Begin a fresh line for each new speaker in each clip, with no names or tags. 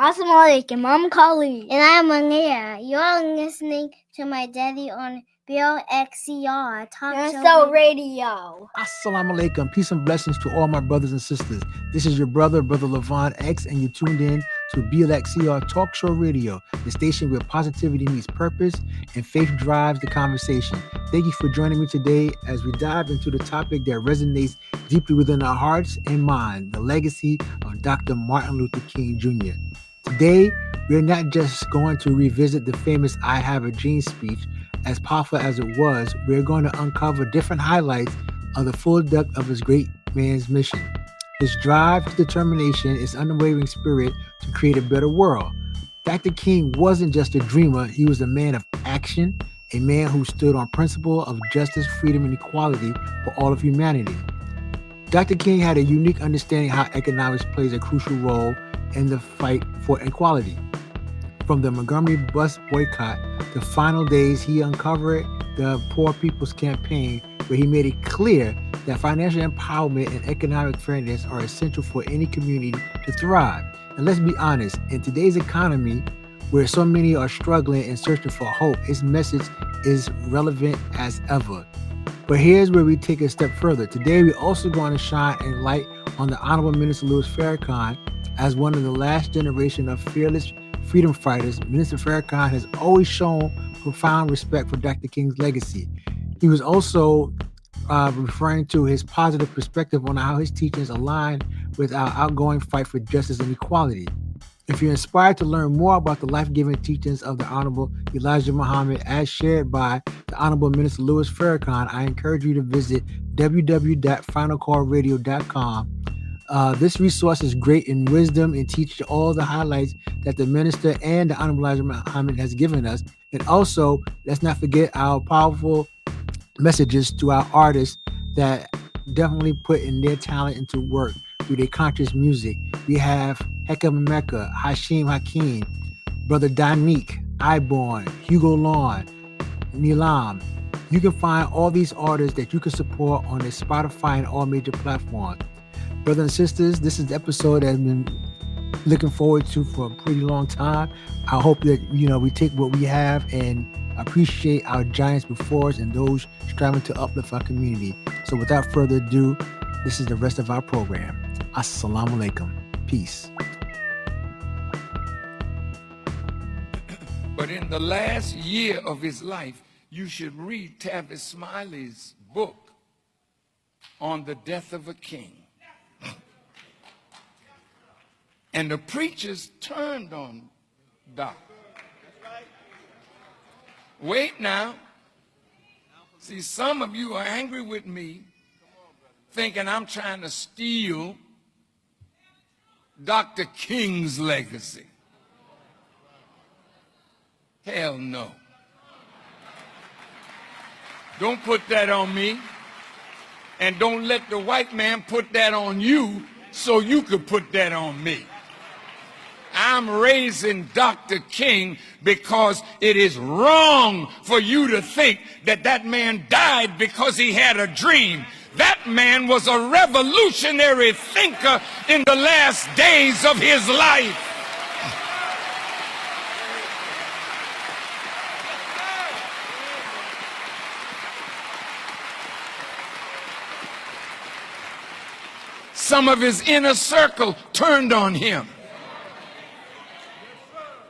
Assalamualaikum, I'm Khalid.
And I'm Anir. You're listening to my daddy on BLXCR Talk
Show Radio.
Assalamu alaikum. Peace and blessings to all my brothers and sisters. This is your brother Levon X, and you're tuned in to BLXCR Talk Show Radio, the station where positivity meets purpose and faith drives the conversation. Thank you for joining me today as we dive into the topic that resonates deeply within our hearts and mind, the legacy of Dr. Martin Luther King Jr. Today, we're not just going to revisit the famous I Have a Dream speech. As powerful as it was, we're going to uncover different highlights of the full depth of his great man's mission. His drive, his determination, his unwavering spirit to create a better world. Dr. King wasn't just a dreamer, he was a man of action, a man who stood on principle of justice, freedom, and equality for all of humanity. Dr. King had a unique understanding how economics plays a crucial role in the fight for equality. From the Montgomery bus boycott to final days, he uncovered the Poor People's Campaign, where he made it clear that financial empowerment and economic fairness are essential for any community to thrive. And let's be honest, in today's economy, where so many are struggling and searching for hope, his message is relevant as ever. But here's where we take a step further. Today, we're also going to shine a light on the Honorable Minister Louis Farrakhan. As one of the last generation of fearless freedom fighters, Minister Farrakhan has always shown profound respect for Dr. King's legacy. He was also referring to his positive perspective on how his teachings align with our outgoing fight for justice and equality. If you're inspired to learn more about the life-giving teachings of the Honorable Elijah Muhammad as shared by the Honorable Minister Louis Farrakhan, I encourage you to visit www.finalcallradio.com. This resource is great in wisdom and teaches all the highlights that the minister and the Honorable Elijah Muhammad has given us. And also, let's not forget our powerful messages to our artists that definitely put in their talent into work through their conscious music. We have Hecava Mecca, Hasheem Hakim, Brother Da-Neek, Iborn, Hugo Lon, Neelam. You can find all these artists that you can support on their Spotify and all major platforms. Brothers and sisters, this is the episode that I've been looking forward to for a pretty long time. I hope that, we take what we have and appreciate our giants before us and those striving to uplift our community. So without further ado, this is the rest of our program. Assalamu alaikum. Peace.
But in the last year of his life, you should read Tavis Smiley's book on the death of a king. And the preachers turned on Doc. Wait now. See, some of you are angry with me, thinking I'm trying to steal Dr. King's legacy. Hell no. Don't put that on me. And don't let the white man put that on you so you could put that on me. I'm raising Dr. King because it is wrong for you to think that that man died because he had a dream. That man was a revolutionary thinker in the last days of his life. Some of his inner circle turned on him.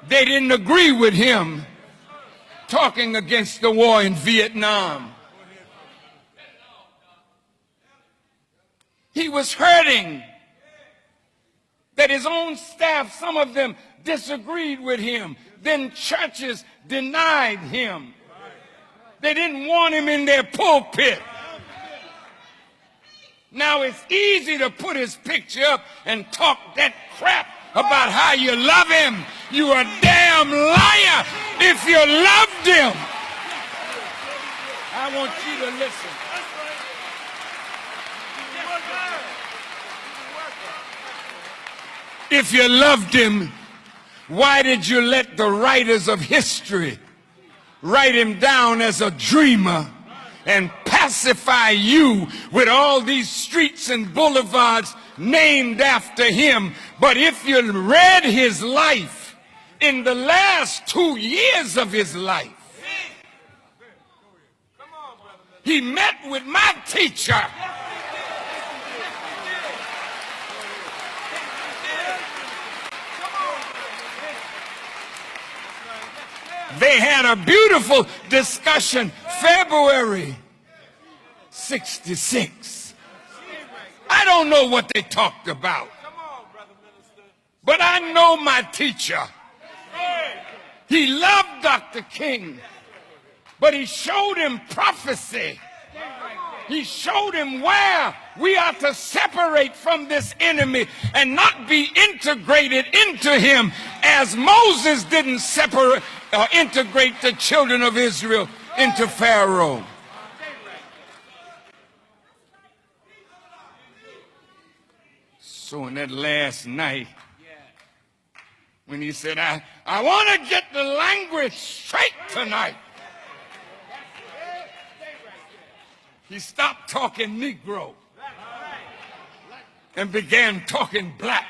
They didn't agree with him talking against the war in Vietnam. He was hurting that his own staff, some of them disagreed with him. Then churches denied him. They didn't want him in their pulpit. Now it's easy to put his picture up and talk that crap about how you love him. You a damn liar if you loved him. I want you to listen. If you loved him, why did you let the writers of history write him down as a dreamer and pacify you with all these streets and boulevards named after him. But if you read his life, in the last 2 years of his life, he met with my teacher. They had a beautiful discussion, February 66. I don't know what they talked about, but I know my teacher. He loved Dr. King, but he showed him prophecy. He showed him where we are to separate from this enemy and not be integrated into him, as Moses didn't separate or integrate the children of Israel into Pharaoh. So in that last night, when he said, I want to get the language straight tonight, he stopped talking Negro and began talking black.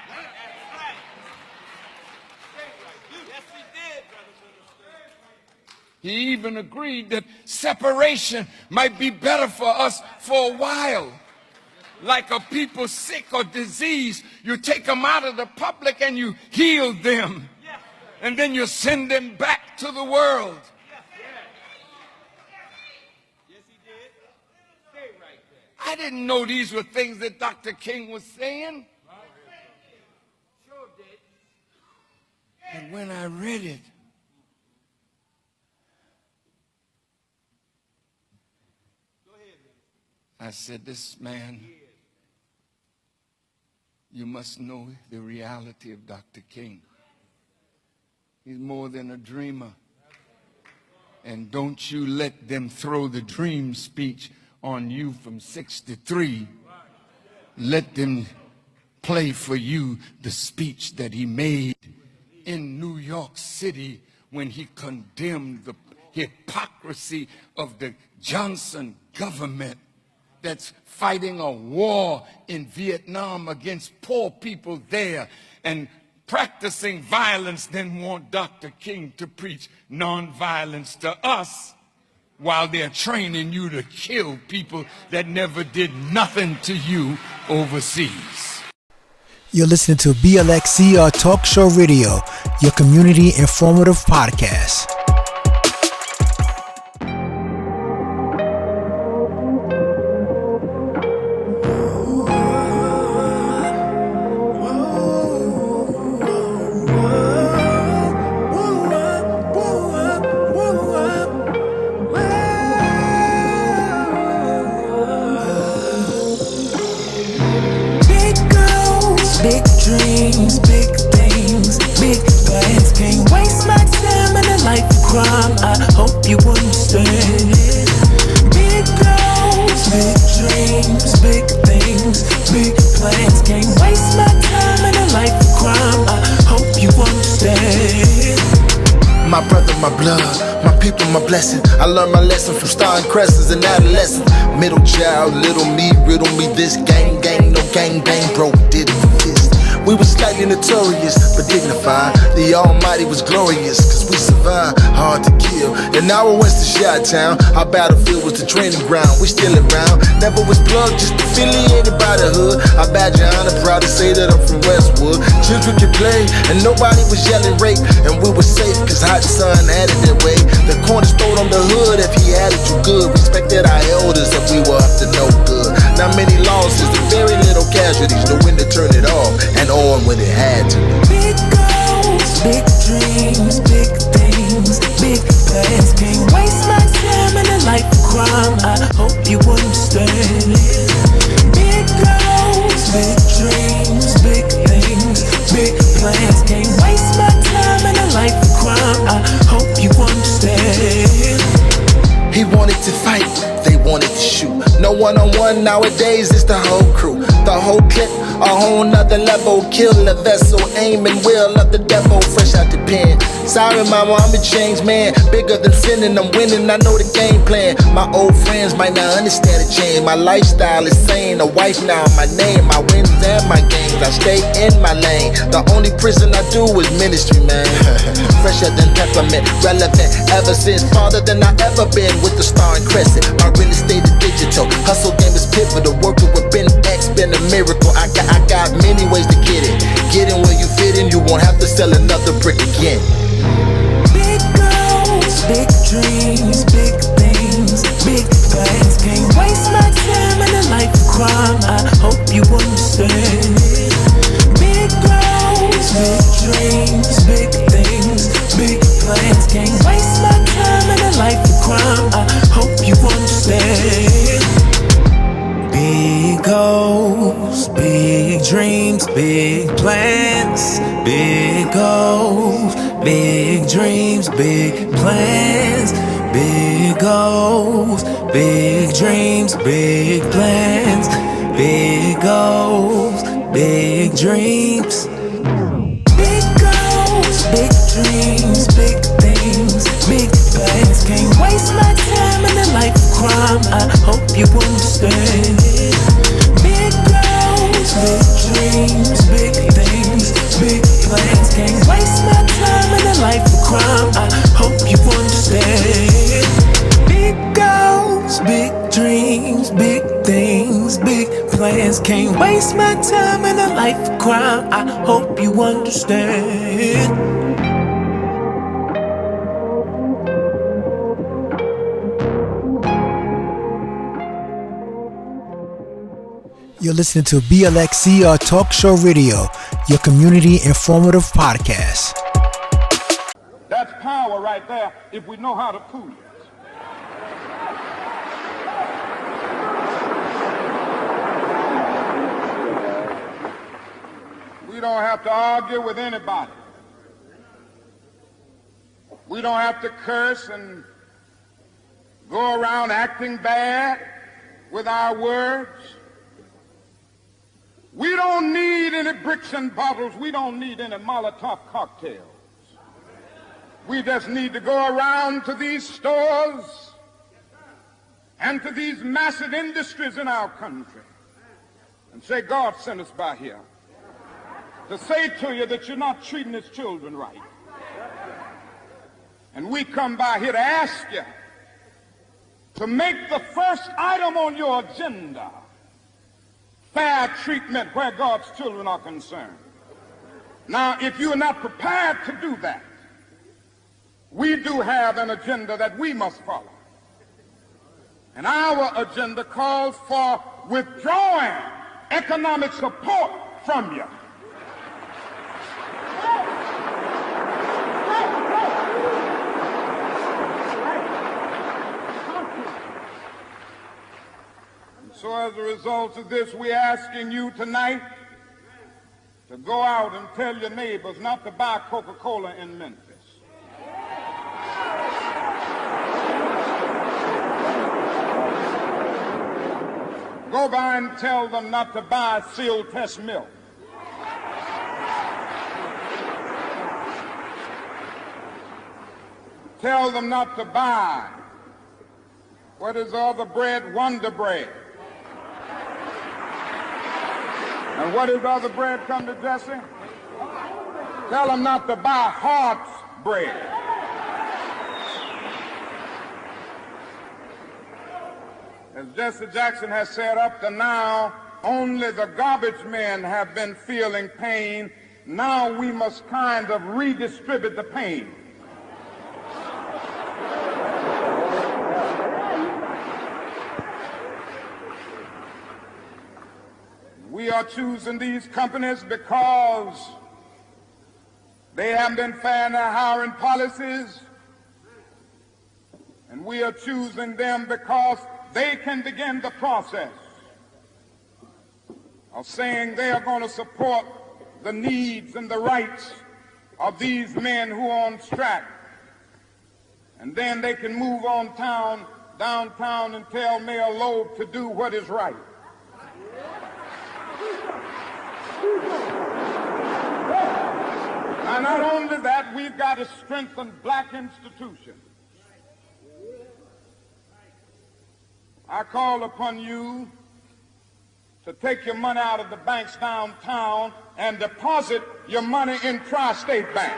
He even agreed that separation might be better for us for a while. Like a people sick or diseased, you take them out of the public and you heal them. And then you send them back to the world. I didn't know these were things that Dr. King was saying. And when I read it, I said, this man, you must know the reality of Dr. King. He's more than a dreamer. And don't you let them throw the dream speech on you from 63. Let them play for you the speech that he made in New York City when he condemned the hypocrisy of the Johnson government that's fighting a war in Vietnam against poor people there and practicing violence, then want Dr. King to preach nonviolence to us while they're training you to kill people that never did nothing to you overseas.
You're listening to BLXCR Talk Show Radio, your community informative podcast.
Big dreams, big things, big plans. Can't waste my time in a life of crime. I hope you understand. Big goals, big dreams, big things, big plans. Can't waste my time in a life of crime. I hope you understand.
My brother, my blood, my people, my blessing. I learned my lesson from starring crescents and adolescence. Middle child, little me, riddle me this. Gang, gang, no gang, bang, bro, did it for this. We were slightly notorious, but dignified. The Almighty was glorious, cause we survived. Hard to kill. In our Western Chi-Town, our battlefield was the training ground. We still around. Never was plugged, just affiliated by the hood. I badge your honor, proud to say that I'm from Westwood. Children could play, and nobody was yelling rape. And we were safe, cause hot sun had it that way. The cornerstone on the hood, if he had it, you good. Respected our elders if we were up to no good. Not many losses, and very little casualties. Know when to turn it off, and on when it had to.
Big goals, big dreams, big things, big plans. Can't waste my time in a life of crime. I hope you understand. Big goals, big dreams, big things, big plans. Can't waste my time in a life of crime. I hope you understand.
He wanted to fight, they wanted to shoot. No one-on-one nowadays, it's the whole crew. the whole clip, a whole nother level. Kill the vessel, aim and will of the devil, fresh out the pen. Sorry mama, I'm a changed man, bigger than sinning, I'm winning, I know the game plan. My old friends might not understand the change. My lifestyle is sane, a wife now, my name, my wins and my gains. I stay in my lane, the only prison I do is ministry, man. Fresher than peppermint, relevant ever since, farther than I ever been with the star and crescent. My real estate is digital, hustle game is pivotal, working with Ben X been a miracle. I got many ways to get it. Get in where you fit in, you won't have to sell another brick again.
Big goals, big dreams, big things, big plans. Can't waste my time in a life of crime, I hope you understand. Big goals, big dreams, big things, big plans. Can't waste my time in a life of crime, I hope you understand. Big goals, big dreams, big plans. Big goals, big dreams, big plans. Big goals, big dreams, big plans. Big goals, big dreams. Big goals, big dreams, big things, big plans. Can't waste my time in a life of crime, I hope you understand. Big goals, big dreams, big things, big plans. Can't waste my time in a life of crime, I hope you understand. Big goals, big dreams, big things, big plans. Can't waste my time in a life of crime, I hope you understand.
You're listening to BLXCR Talk Show Radio, your community informative podcast.
That's power right there if we know how to cool it. We don't have to argue with anybody. We don't have to curse and go around acting bad with our words. We don't need any bricks and bottles. We don't need any Molotov cocktails. We just need to go around to these stores and to these massive industries in our country and say, God sent us by here to say to you that you're not treating his children right. And we come by here to ask you to make the first item on your agenda fair treatment where God's children are concerned. Now, if you are not prepared to do that, we do have an agenda that we must follow. And our agenda calls for withdrawing economic support from you. So as a result of this, we're asking you tonight to go out and tell your neighbors not to buy Coca-Cola in Memphis. Go by and tell them not to buy Seal Test milk. Tell them not to buy, what is the other bread? Wonder Bread. And what is the other bread, come to Jesse? Tell them not to buy Hart's bread. As Jesse Jackson has said, up to now, only the garbage men have been feeling pain. Now we must kind of redistribute the pain. We are choosing these companies because they haven't been fair in their hiring policies, and we are choosing them because they can begin the process of saying they are going to support the needs and the rights of these men who are on strike. And then they can move on downtown and tell Mayor Loeb to do what is right. Now, not only that, we've got to strengthen black institutions. I call upon you to take your money out of the banks downtown and deposit your money in Tri-State Bank.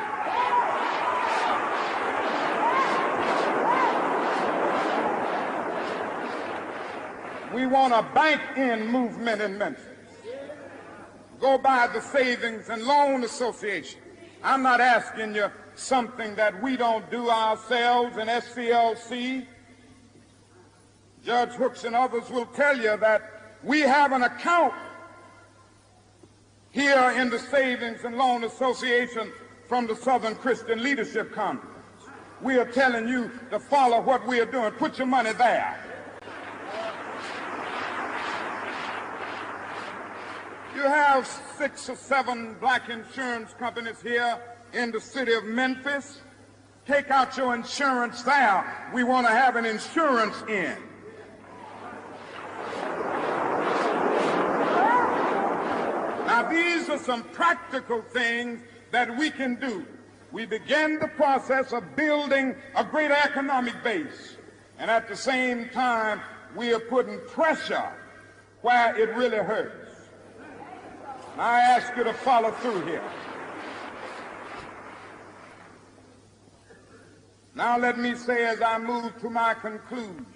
We want a bank-in movement in Memphis. Go by the Savings and Loan Association. I'm not asking you something that we don't do ourselves in SCLC. Judge Hooks and others will tell you that we have an account here in the Savings and Loan Association from the Southern Christian Leadership Conference. We are telling you to follow what we are doing. Put your money there. You have 6 or 7 black insurance companies here in the city of Memphis. Take out your insurance there. We want to have an insurance in. Now, these are some practical things that we can do. We begin the process of building a greater economic base, and at the same time, we are putting pressure where it really hurts. Now, I ask you to follow through here. Now, let me say as I move to my conclusion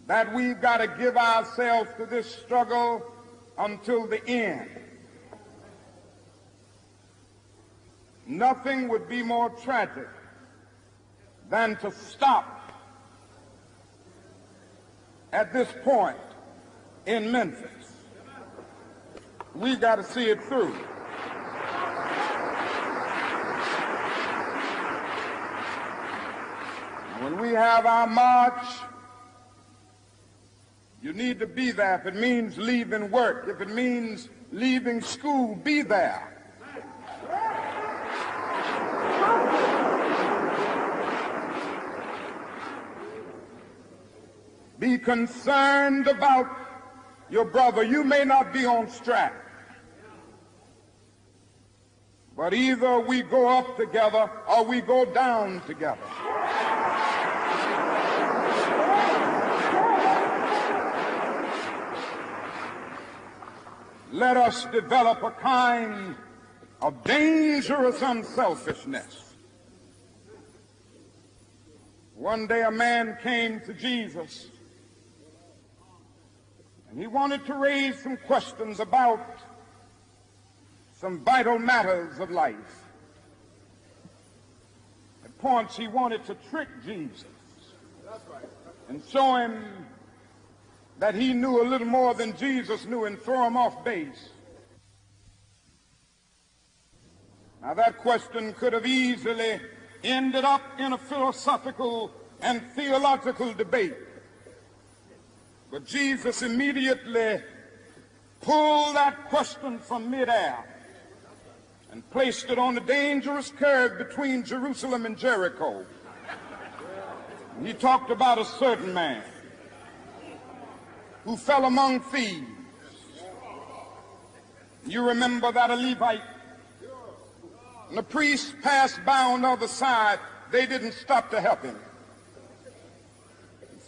that we've got to give ourselves to this struggle until the end. Nothing would be more tragic than to stop at this point in Memphis. We've got to see it through. When we have our march, you need to be there. If it means leaving work, if it means leaving school, be there. Be concerned about your brother. You may not be on strike, but either we go up together or we go down together. Let us develop a kind of dangerous unselfishness. One day a man came to Jesus, and he wanted to raise some questions about some vital matters of life. At points he wanted to trick Jesus and show him that he knew a little more than Jesus knew and throw him off base. Now, that question could have easily ended up in a philosophical and theological debate. But Jesus immediately pulled that question from midair and placed it on the dangerous curve between Jerusalem and Jericho. And he talked about a certain man who fell among thieves. You remember that a Levite, and the priest passed by on the other side. They didn't stop to help him.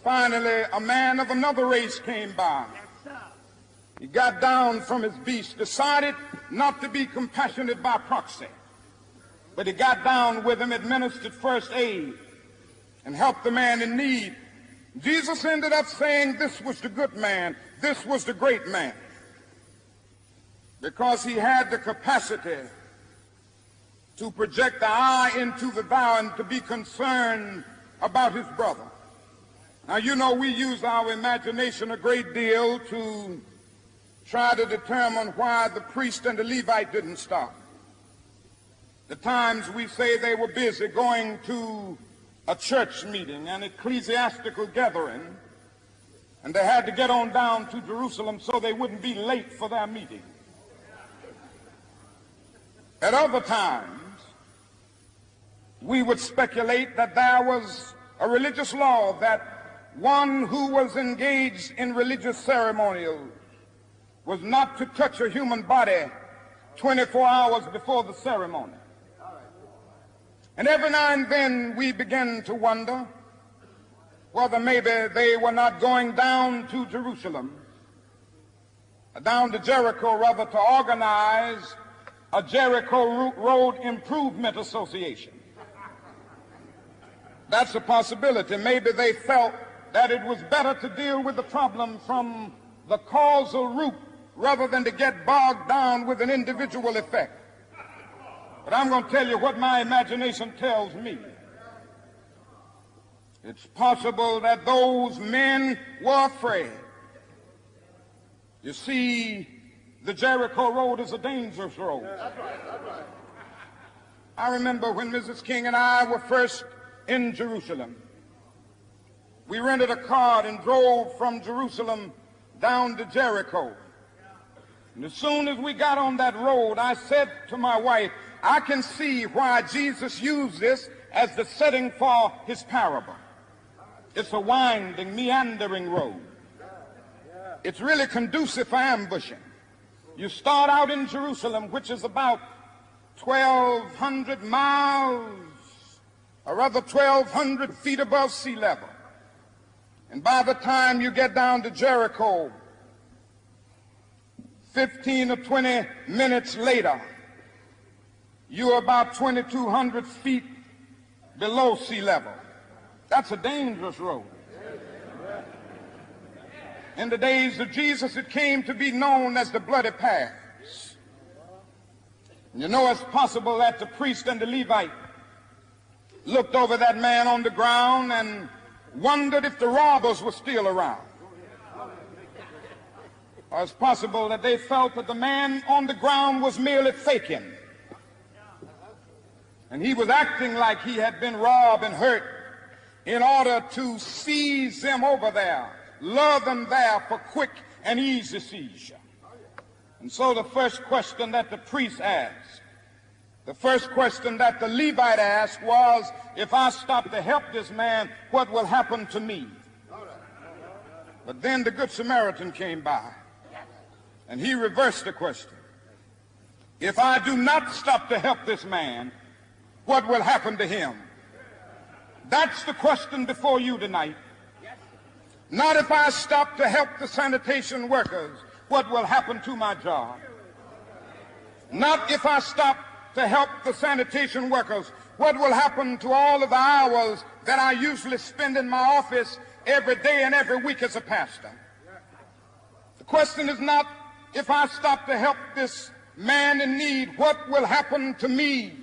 Finally, a man of another race came by. He got down from his beast, decided not to be compassionate by proxy, but he got down with him, administered first aid, and helped the man in need. Jesus ended up saying this was the good man, this was the great man, because he had the capacity to project the eye into the thou and to be concerned about his brother. Now, you know, we use our imagination a great deal to try to determine why the priest and the Levite didn't stop. The times we say they were busy going to a church meeting, an ecclesiastical gathering, and they had to get on down to Jerusalem so they wouldn't be late for their meeting. At other times, we would speculate that there was a religious law that one who was engaged in religious ceremonials
was not to touch a human body 24 hours before the ceremony. And every now and then we begin to wonder whether maybe they were not going down to Jerusalem, down to Jericho rather, to organize a Jericho Road Improvement Association. That's a possibility. Maybe they felt that it was better to deal with the problem from the causal root rather than to get bogged down with an individual effect. But I'm going to tell you what my imagination tells me. It's possible that those men were afraid. You see, the Jericho Road is a dangerous road. I remember when Mrs. King and I were first in Jerusalem. We rented a car and drove from Jerusalem down to Jericho. And as soon as we got on that road, I said to my wife, I can see why Jesus used this as the setting for his parable. It's a winding, meandering road. It's really conducive for ambushing. You start out in Jerusalem, which is about 1,200 miles, or rather 1,200 feet above sea level. And by the time you get down to Jericho, 15 or 20 minutes later, you're about 2,200 feet below sea level. That's a dangerous road. In the days of Jesus, it came to be known as the bloody paths. You know, it's possible that the priest and the Levite looked over that man on the ground and wondered if the robbers were still around. Or it's possible that they felt that the man on the ground was merely faking. And he was acting like he had been robbed and hurt in order to seize them over there, lure them there for quick and easy seizure. And so the first question that the priest asked, the first question that the Levite asked was, if I stop to help this man, what will happen to me? But then the Good Samaritan came by, and he reversed the question. If I do not stop to help this man, what will happen to him? That's the question before you tonight. Not if I stop to help the sanitation workers, what will happen to my job? Not if I stop to help the sanitation workers, what will happen to all of the hours that I usually spend in my office every day and every week as a pastor? The question is not if I stop to help this man in need, what will happen to me?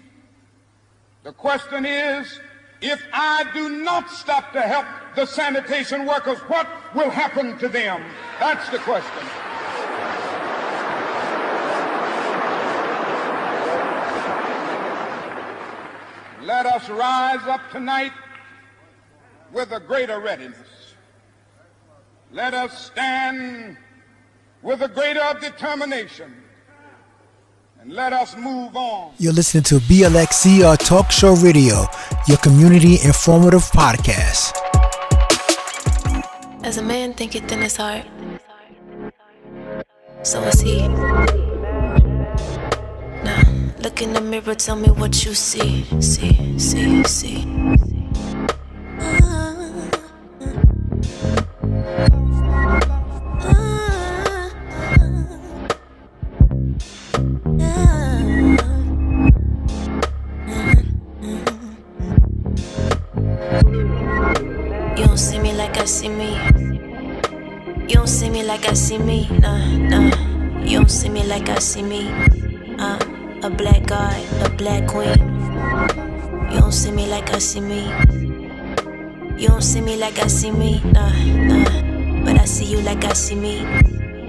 The question is, if I do not stop to help the sanitation workers, what will happen to them? That's the question. Let us rise up tonight with a greater readiness. Let us stand with a greater determination. And let us move on.
You're listening to BLXCR Talk Show Radio, your community informative podcast.
As a man thinketh in his heart, so is he. Now, look in the mirror, tell me what you see. See. See me. You don't see me like I see me. Nah. You don't see me like I see me. A black god, a black queen. You don't see me like I see me. You don't see me like I see me. Nah. But I see you like I see me.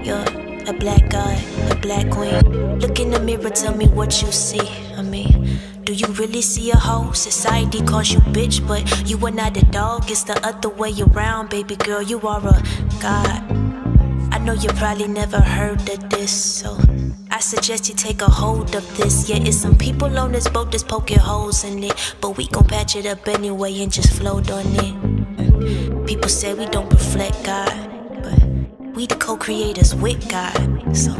You're a black god, a black queen. Look in the mirror, tell me what you see. I mean, do you really see a hoe? Society calls you bitch, but you are not a dog. It's the other way around, baby girl. You are a god. I know you probably never heard of this, so I suggest you take a hold of this. Yeah, it's some people on this boat that's poking holes in it, but we gon' patch it up anyway and just float on it. People say we don't reflect God, but We the co-creators with God. So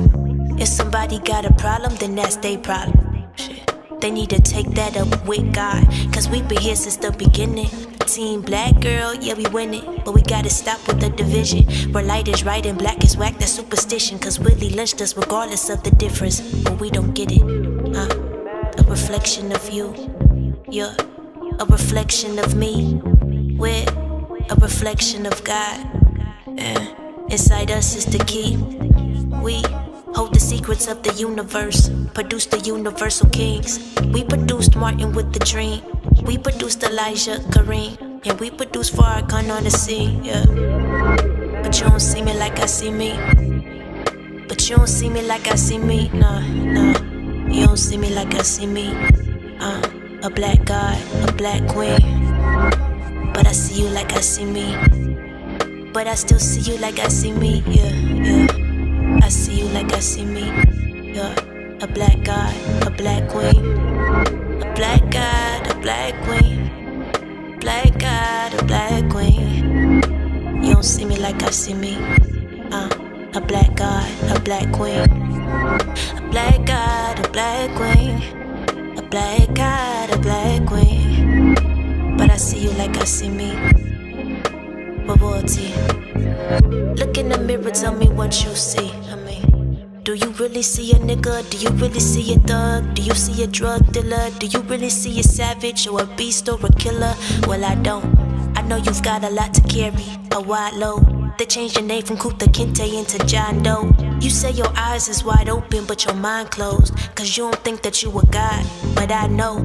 if somebody got a problem, then that's their problem. Shit. They need to take that up with God, cause we been here since the beginning. Team black girl, yeah we win it, but we gotta stop with the division. Where light is right and black is whack, that's superstition. Cause Willie lynched us regardless of the difference, but we don't get it. A reflection of you, you're a reflection of me. We're a reflection of God. Inside us is the key. We hold the secrets of the universe, produce the universal kings. We produced Martin with the dream. We produced Elijah, Kareem, and we produced Farrakhan on the scene, yeah. But you don't see me like I see me. But you don't see me like I see me, nah. You don't see me like I see me. A black god, a black queen. But I see you like I see me. But I still see you like I see me, yeah. I see you like I see me. You're a black god, a black queen. A black god, a black queen. Black god, a black queen. You don't see me like I see me. A black god, a black queen. A black god, a black queen. A black god, a black queen. But I see you like I see me. Royalty. Look in the mirror, tell me what you see. Do you really see a nigga? Do you really see a thug? Do you see a drug dealer? Do you really see a savage or a beast or a killer? Well, I don't. I know you've got a lot to carry, a wide load. They changed your name from Kuta Kinte into John Doe. You say your eyes is wide open, but your mind closed. Cause you don't think that you a god. But I know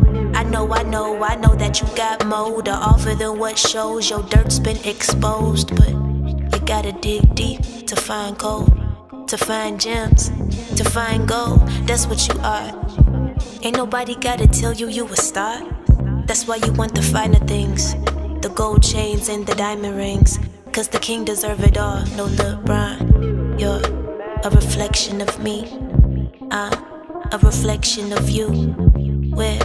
that you got more to offer than what shows. Your dirt's been exposed, but you gotta dig deep to find gold, to find gems, to find gold. That's what you are. Ain't nobody gotta tell you you a star. That's why you want the finer things, the gold chains and the diamond rings. Cause the king deserve it all, no LeBron. You're a reflection of me, I'm a reflection of you. We're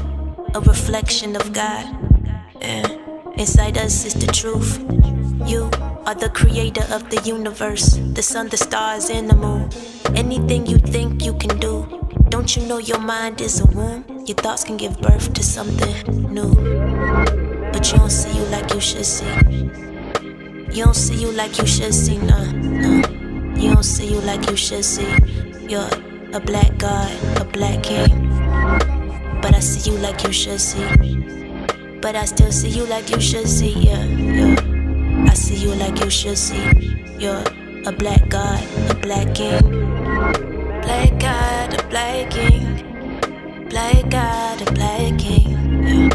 a reflection of God, and inside us is the truth. You are the creator of the universe, the sun, the stars, and the moon. Anything you think you can do. Don't you know your mind is a womb? Your thoughts can give birth to something new. But you don't see you like you should see. You don't see you like you should see, no. You don't see you like you should see. You're a black god, a black king. But I see you like you should see. But I still see you like you should see, yeah. I see you like you should see. You're a black god, a black king. Black god, a black king. Black god, a black king, yeah.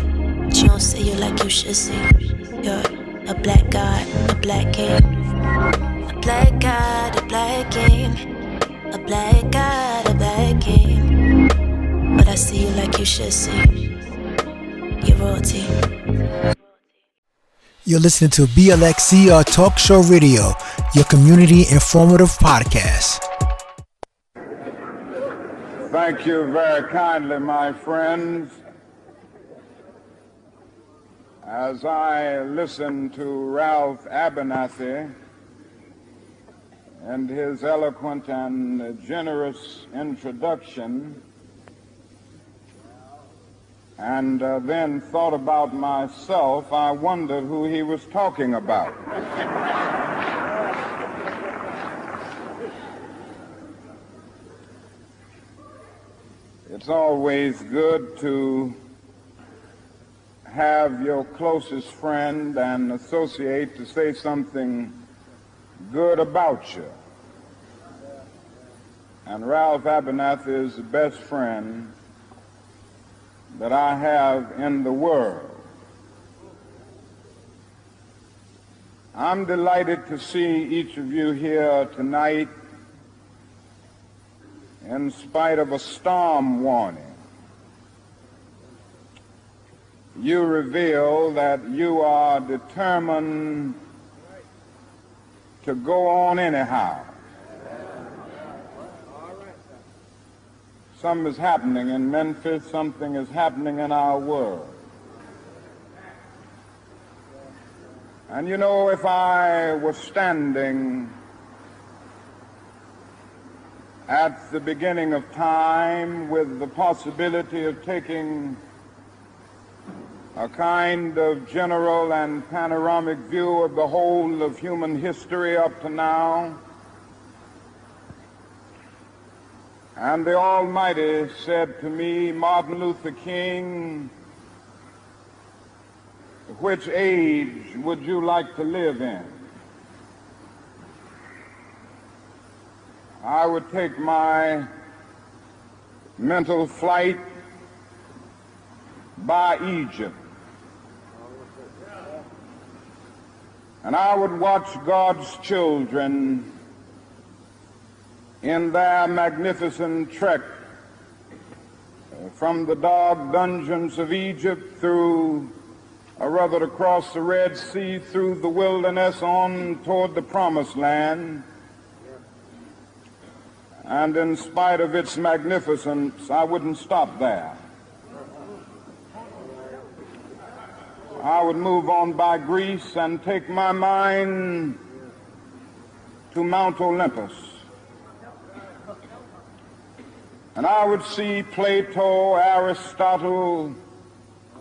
But you don't see you like you should see. You're a black god, a black king. A black god, a black king. A black god, a black king. But I see you like you should see. You're royalty.
You're listening to BLXCR Talk Show Radio, your community informative podcast.
Thank you very kindly, my friends. As I listen to Ralph Abernathy and his eloquent and generous introduction, and then thought about myself, I wondered who he was talking about. It's always good to have your closest friend and associate to say something good about you. And Ralph Abernathy is the best friend that I have in the world. I'm delighted to see each of you here tonight in spite of a storm warning. You reveal that you are determined to go on anyhow. Something is happening in Memphis, something is happening in our world. And you know, if I was standing at the beginning of time with the possibility of taking a kind of general and panoramic view of the whole of human history up to now. And the Almighty said to me, Martin Luther King, which age would you like to live in? I would take my mental flight by Egypt. And I would watch God's children in their magnificent trek from the dark dungeons of Egypt through, or rather across the Red Sea, through the wilderness on toward the Promised Land. And in spite of its magnificence, I wouldn't stop there. I would move on by Greece and take my mind to Mount Olympus. And I would see Plato, Aristotle,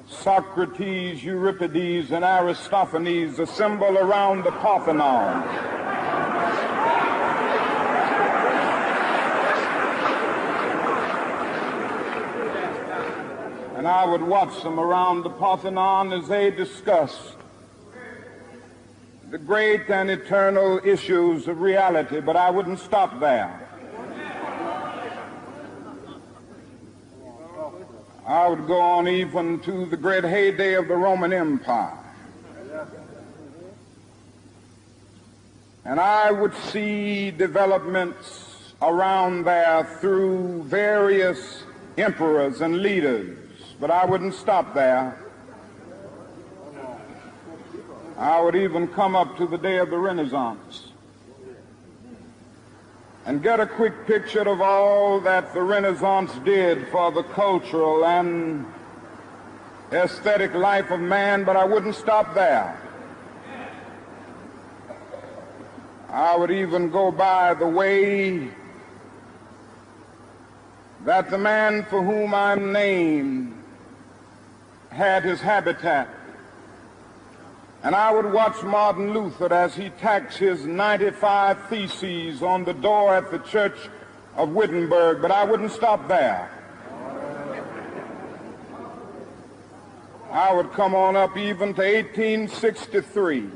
Socrates, Euripides, and Aristophanes assemble around the Parthenon. And I would watch them around the Parthenon as they discussed the great and eternal issues of reality, but I wouldn't stop there. I would go on even to the great heyday of the Roman Empire. And I would see developments around there through various emperors and leaders. But I wouldn't stop there. I would even come up to the day of the Renaissance and get a quick picture of all that the Renaissance did for the cultural and aesthetic life of man, but I wouldn't stop there. I would even go by the way that the man for whom I'm named had his habitat. And I would watch Martin Luther as he tacks his 95 Theses on the door at the Church of Wittenberg, but I wouldn't stop there. I would come on up even to 1863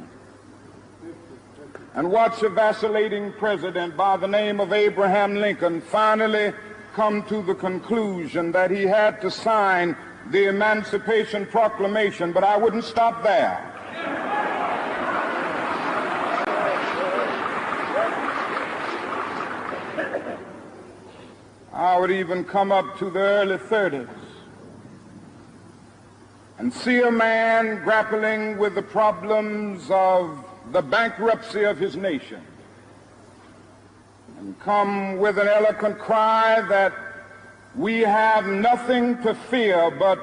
and watch a vacillating president by the name of Abraham Lincoln finally come to the conclusion that he had to sign the Emancipation Proclamation, but I wouldn't stop there. I would even come up to the early 30s and see a man grappling with the problems of the bankruptcy of his nation and come with an eloquent cry that we have nothing to fear but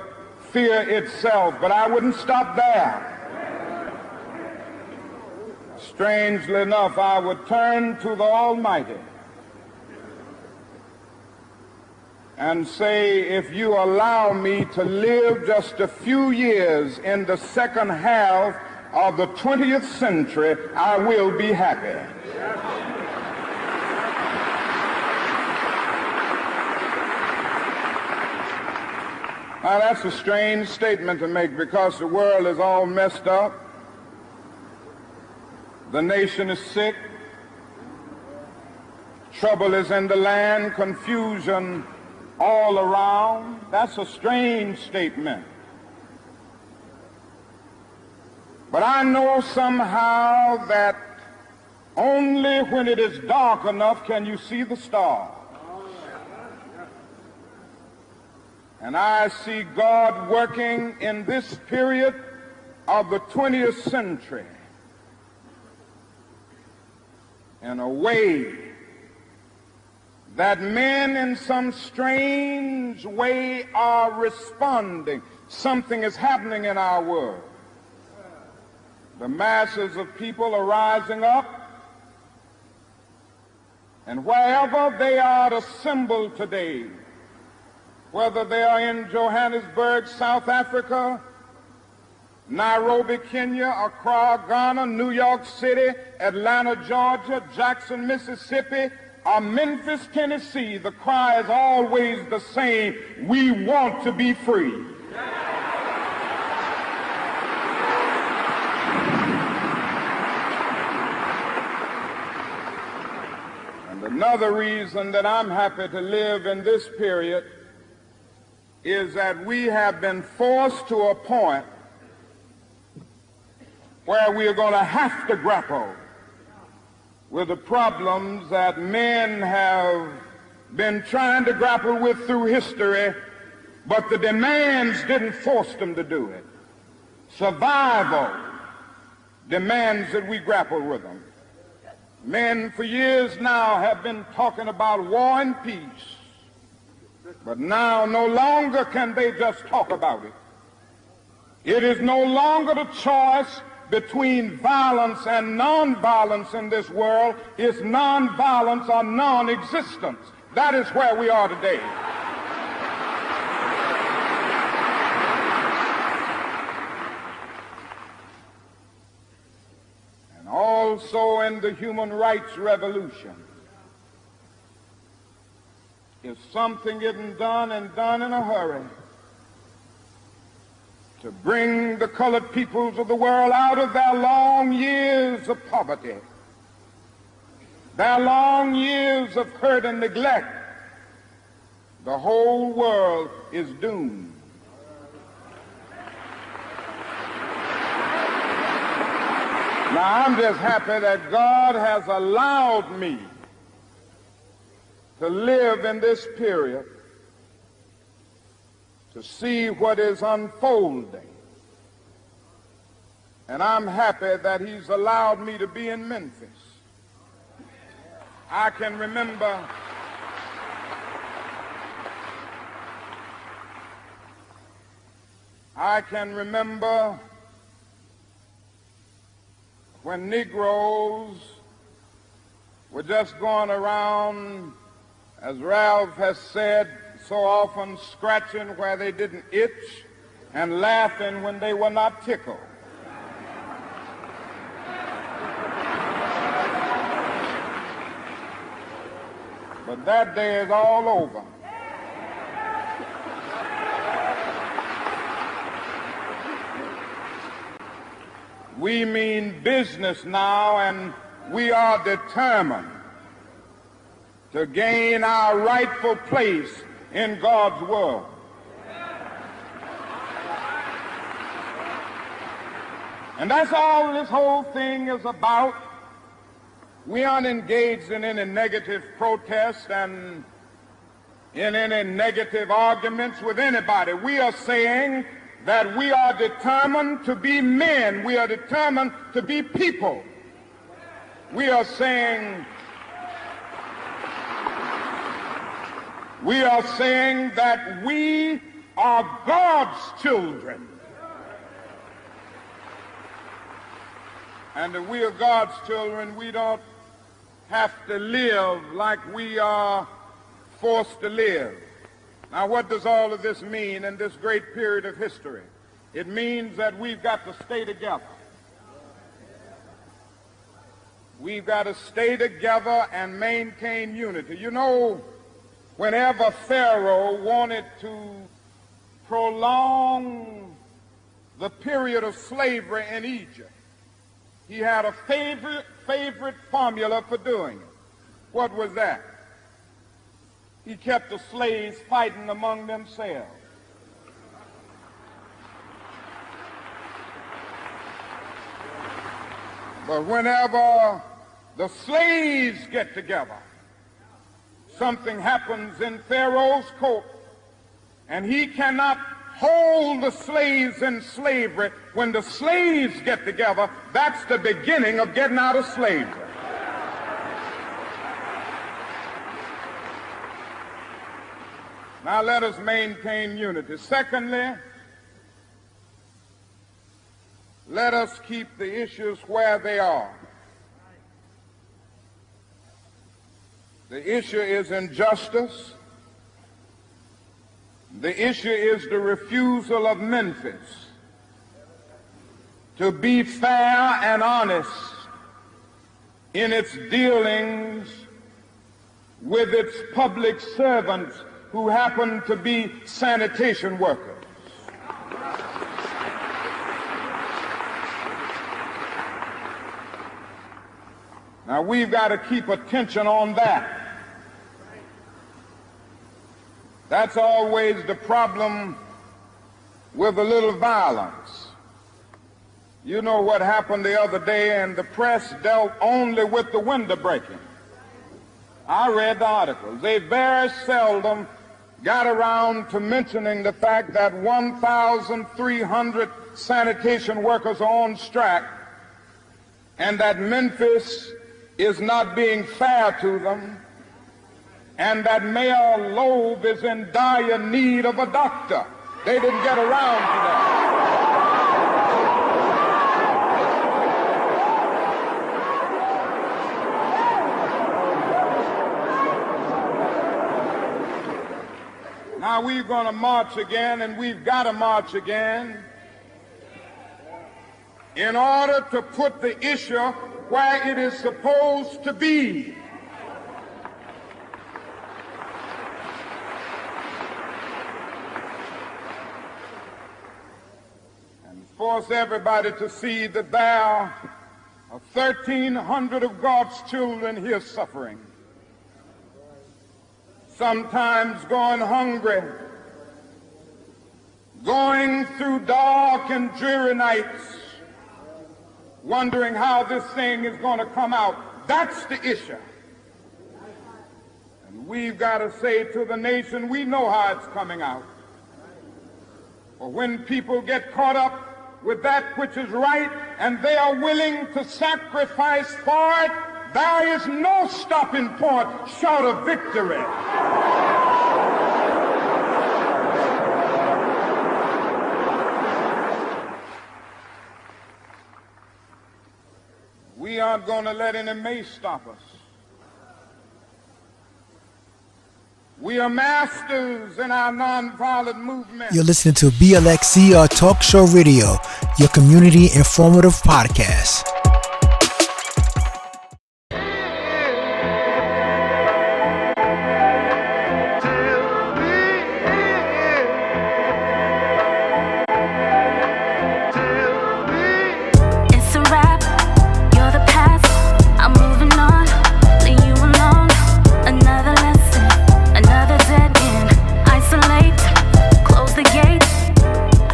fear itself, but I wouldn't stop there. Strangely enough, I would turn to the Almighty and say, if you allow me to live just a few years in the second half of the 20th century, I will be happy. Now, that's a strange statement to make because the world is all messed up. The nation is sick. Trouble is in the land, confusion all around. That's a strange statement. But I know somehow that only when it is dark enough can you see the stars. And I see God working in this period of the 20th century in a way that men in some strange way are responding. Something is happening in our world. The masses of people are rising up And wherever they are assembled today, whether they are in Johannesburg, South Africa, Nairobi, Kenya, Accra, Ghana, New York City, Atlanta, Georgia, Jackson, Mississippi, or Memphis, Tennessee, the cry is always the same: we want to be free. And another reason that I'm happy to live in this period is that we have been forced to a point where we are going to have to grapple with the problems that men have been trying to grapple with through history, but the demands didn't force them to do it. Survival demands that we grapple with them. Men for years now have been talking about war and peace, but now no longer can they just talk about it. It is no longer the choice between violence and nonviolence in this world. It's nonviolence or non-existence. That is where we are today. And also in the human rights revolution, if something isn't done and done in a hurry to bring the colored peoples of the world out of their long years of poverty, their long years of hurt and neglect, the whole world is doomed. Now, I'm just happy that God has allowed me to live in this period to see what is unfolding. And I'm happy that he's allowed me to be in Memphis. I can remember when Negroes were just going around, as Ralph has said, so often scratching where they didn't itch and laughing when they were not tickled. But that day is all over. We mean business now, and we are determined to gain our rightful place in God's world. And that's all this whole thing is about. We aren't engaged in any negative protest and in any negative arguments with anybody. We are saying that we are determined to be men. We are determined to be people. We are saying that we are God's children. And if we are God's children, we don't have to live like we are forced to live. Now, what does all of this mean in this great period of history? It means that we've got to stay together. We've got to stay together and maintain unity. You know, whenever Pharaoh wanted to prolong the period of slavery in Egypt, he had a favorite formula for doing it. What was that? He kept the slaves fighting among themselves. But whenever the slaves get together, something happens in Pharaoh's court, and he cannot hold the slaves in slavery. When the slaves get together, that's the beginning of getting out of slavery. Now let us maintain unity. Secondly, let us keep the issues where they are. The issue is injustice. The issue is the refusal of Memphis to be fair and honest in its dealings with its public servants who happen to be sanitation workers. Now we've got to keep attention on that. That's always the problem with a little violence. You know what happened the other day, and the press dealt only with the window breaking. I read the articles. They very seldom got around to mentioning the fact that 1,300 sanitation workers are on strike and that Memphis is not being fair to them, and that Mayor Loeb is in dire need of a doctor. They didn't get around to that. Now we're going to march again, and we've got to march again in order to put the issue where it is supposed to be. And force everybody to see that there are 1,300 of God's children here suffering, sometimes going hungry, going through dark and dreary nights, wondering how this thing is going to come out. That's the issue. And we've got to say to the nation, we know how it's coming out. For when people get caught up with that which is right and they are willing to sacrifice for it, there is no stopping point short of victory. We aren't going to let any mace stop us. We are masters in our nonviolent movement.
You're listening to BLXCR Talk Show Radio, your community informative podcast.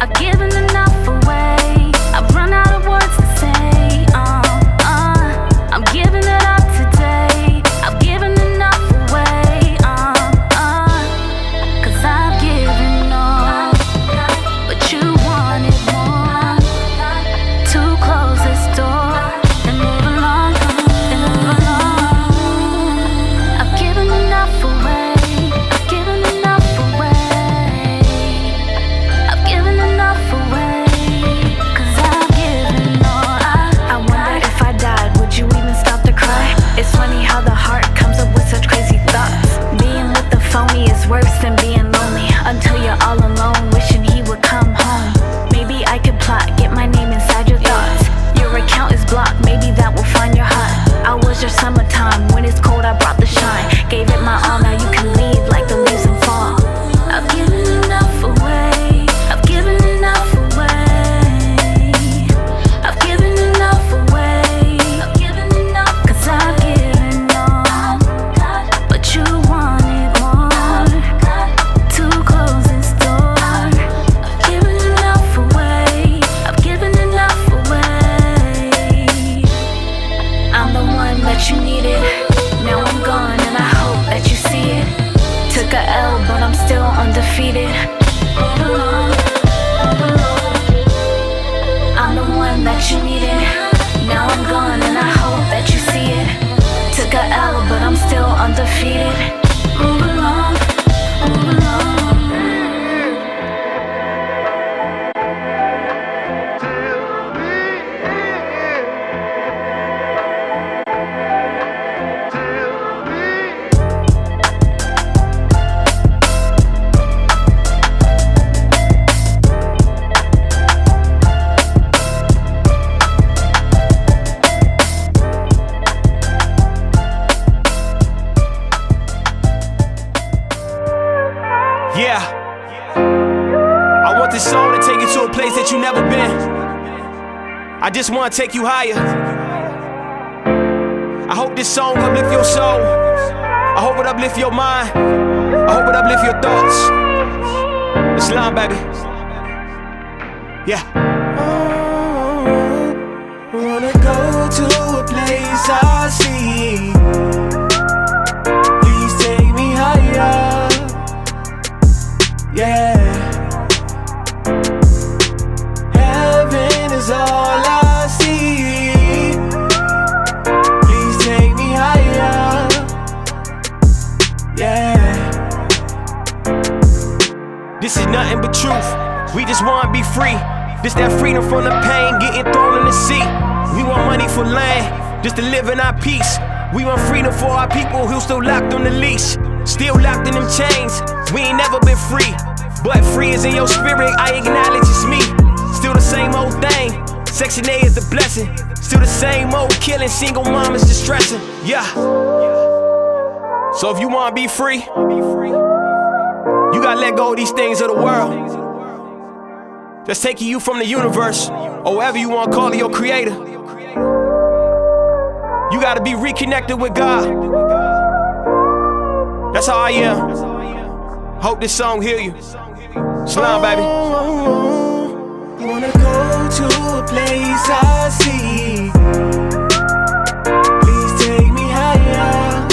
I've given enough away. I've run out of words to say.
this song to take you to a place that you never been. I just wanna take you higher. I hope this song uplift your soul. I hope it uplift your mind. I hope it uplift your thoughts. Islam, baby. Yeah.
I wanna go to a place I see. Please take me higher. Yeah. Heaven is all I see. Please take me higher. Yeah.
This is nothing but truth. We just wanna be free. This that freedom from the pain, getting thrown in the sea. We want money for land, just to live in our peace. We want freedom for our people who still locked on the leash. Still locked in them chains, we ain't never been free. But free is in your spirit, I acknowledge it's me. Still the same old thing, Section 8 is the blessing. Still the same old killing, single mom is distressing. Yeah. So if you wanna be free, you gotta let go of these things of the world. That's taking you from the universe, or whatever you wanna call it, your creator. You gotta be reconnected with God. That's how I am. Hope this song heal you. Salam, baby.
Wanna go to a place I see. Please take me higher.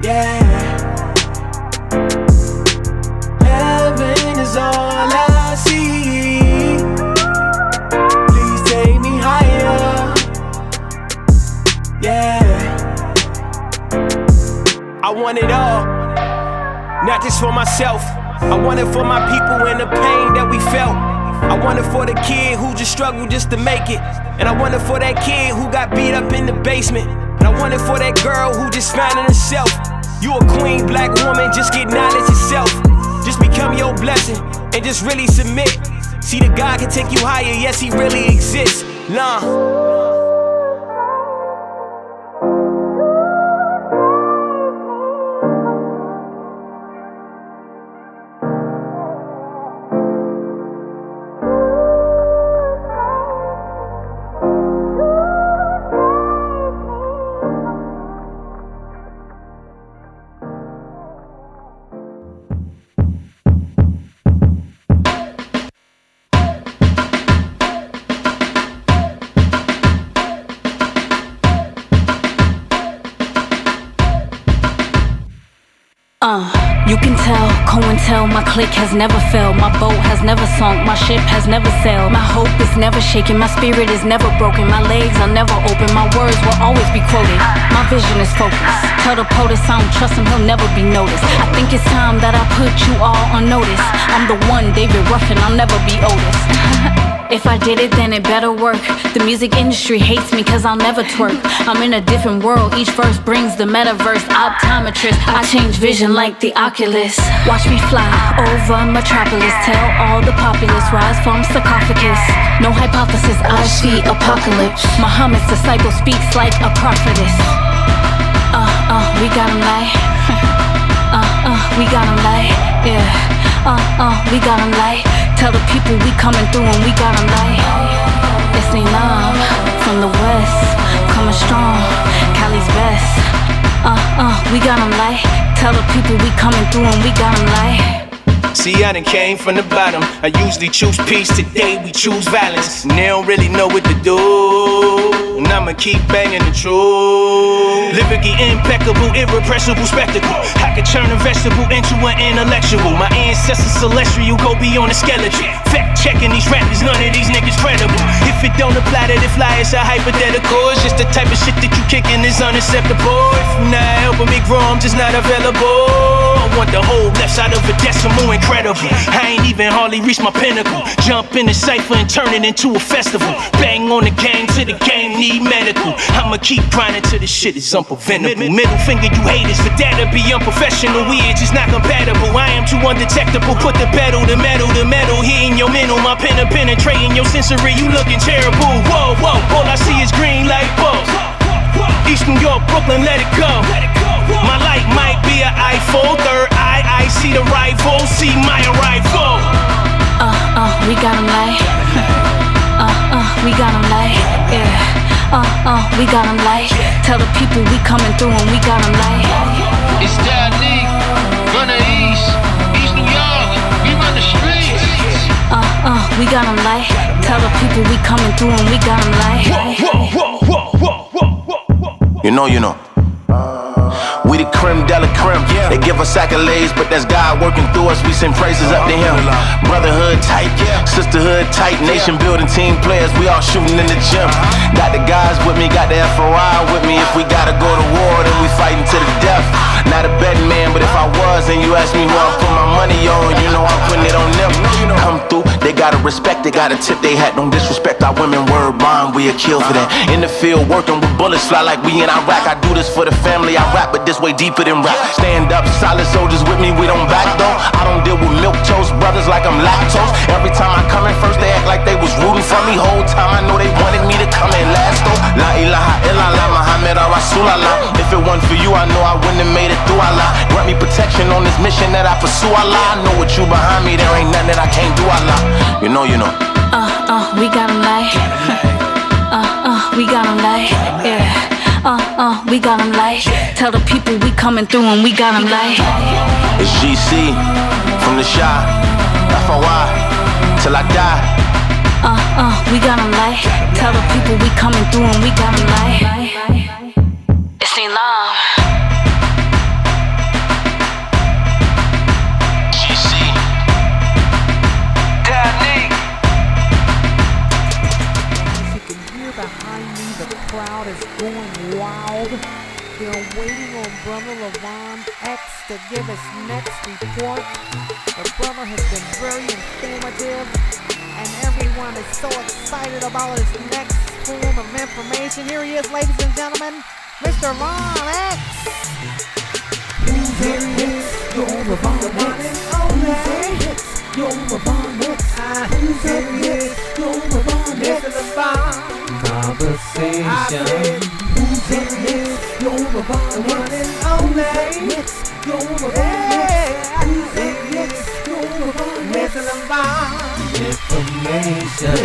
Yeah. Heaven is all I see. Please take me higher. Yeah.
I want it all, not just for myself. I want it for my people and the pain that we felt. I want it for the kid who just struggled just to make it. And I want it for that kid who got beat up in the basement. And I want it for that girl who just finding herself. You a queen, black woman, just get knowledge yourself. Just become your blessing and just really submit. See, the God can take you higher, yes, he really exists. Nah.
You can tell, COINTEL, my clique has never failed. My boat has never sunk, my ship has never sailed. My hope is never shaken, my spirit is never broken. My legs are never open, my words will always be quoted. My vision is focused. Tell the POTUS I don't trust him, he'll never be noticed. I think it's time that I put you all on notice. I'm the one, David Ruffin, I'll never be Otis. If I did it, then it better work. The music industry hates me cause I'll never twerk. I'm in a different world, each verse brings the metaverse. Optometrist, I change vision like the Oculus. Watch me fly over Metropolis. Tell all the populace, rise from sarcophagus. No hypothesis, I see apocalypse. Muhammad's disciple speaks like a prophetess. We got him like we got him like, yeah. We got him like. Tell the people we coming through and we got him like. It's Neelam from the west, coming strong, Cali's best. We got him like. Tell the people we coming through and we got him like.
See, I done came from the bottom. I usually choose peace, today we choose violence. And they don't really know what to do, and I'ma keep banging the truth. Lyrically impeccable, irrepressible spectacle. I could turn a vegetable into an intellectual. My ancestors celestial, go beyond the skeleton. Fact checking these rappers, none of these niggas credible. If it don't apply to the fly, it's a hypothetical. It's just the type of shit that you kicking is unacceptable. If you're not helping me grow, I'm just not available. I want the whole left side of a decimal, incredible. I ain't even hardly reached my pinnacle. Jump in the cypher and turn it into a festival. Bang on the gang till the game need medical. I'ma keep grinding till this shit is unpreventable. Middle finger you haters, for that'll be unprofessional. We are just not compatible. I am too undetectable. Put the pedal, the metal hitting your mental. My pen penetrating your sensory. You looking terrible. Whoa, whoa, all I see is green light bulbs. East New York, Brooklyn, let it go. My light might be an iPhone. Third eye, I see the rival. See my arrival.
we got 'em like. We got 'em like. Yeah. We got 'em like. Tell the people we coming through and we got 'em like.
It's Da-Neek, run the East New York, we run the streets.
We got 'em like. Tell the people we coming through and we got 'em like.
You know. We the creme de la creme. They give us accolades, but that's God working through us. We send praises up to Him. Brotherhood tight, sisterhood tight, nation building, team players. We all shooting in the gym. Got the guys with me, got the FOI with me. If we gotta go to war, then we fighting to the death. Not a betting man, but if I was, and you ask me who I put my money on, you know I'm putting it on them. Come through, they gotta respect, they gotta tip they hat. Don't disrespect our women, word bond, we a kill for that. In the field, working with bullets, fly like we in Iraq. I do this for the family, I rap, but this way deeper than rap. Stand up, solid soldiers with me, we don't back though. I don't deal with milk toast brothers like I'm lactose. Every time I come in first, they act like they was rooting for me. Whole time I know they wanted me to come in last though. La ilaha illallah, Muhammad Rasulallah. If it wasn't for you, I know I wouldn't have made it through Allah. Grant me protection on this mission that I pursue, Allah. I know with you behind me, there ain't nothing that I can't do, Allah. You know.
We got 'em like. We got 'em like. Yeah. We got 'em like. Tell the people we coming through and we got 'em like.
It's GC from the shop, FOI till I die.
We got 'em like. Tell the people we coming through and we got 'em like. It's Neelam.
GC, Da-Neek.
As you can hear behind me, the crowd is going wild. They're waiting on Brother Levon X to give his next report. The brother has been very informative, and everyone is so excited about his next form of information. Here he is, ladies and gentlemen, Mr. Levon X. Who's it? You're Levon X. You're Levon X. Who's it? You're Levon X. Conversation. Who's it? You're Levon X. You're Levon X. Who's it? You're Levon X. Information.